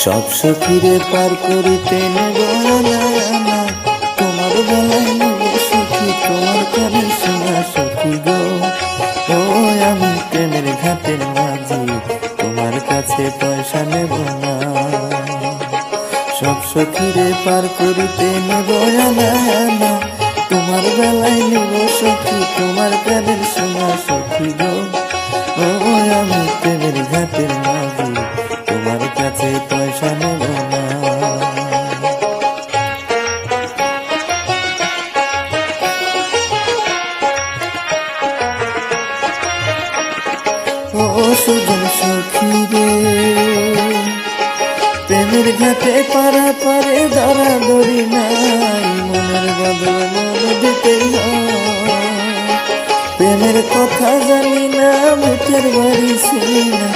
সব সখীরে পার করিতে নেব না, তোমার বেলায় নেব সখী, তোমার কানে শোনা সখী গো। ও আমি প্রেমের ঘাটের মাঝি, তোমার কাছে পয়সা নেব না। সব সখীরে পার করিতে নেব না, তোমার বেলায় নেব সখী, তোমার কানে শোনা সখী গো। ও আমি প্রেমের ঘাটের মাঝি, তোমার কাছে পয়সা নেব না। ও সুজন সখী রে, প্রেমের ঘাটে পারা পারে দরাদরি নাই, মনের বদল মন দিতেই হয়। প্রেমের কথা জানি না, বুকের বাড়ি ছিলি না,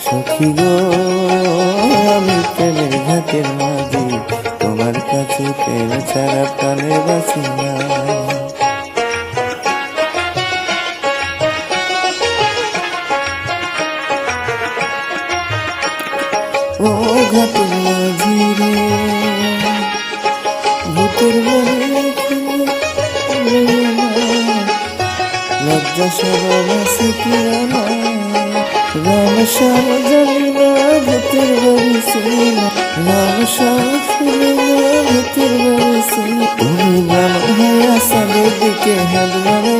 সখী গো। আমি প্রেমের ঘাটের মাঝি, তোমার কাছে প্রেম ছাড়া প্রাণে বাঁচি না। ও ঘাটের মাঝি রে, ভূতের মনে লজ্জা সরম আছে কি রাম শ্যাম জানি না, ভূতের বাড়ি ছিলি না, রাম শ্যাম ছিলি না, ভূতের বাড়ি ছিলি। তুমি ব্রাহ্মণ হইয়া সাদের দিকে হাত বাড়াইয়া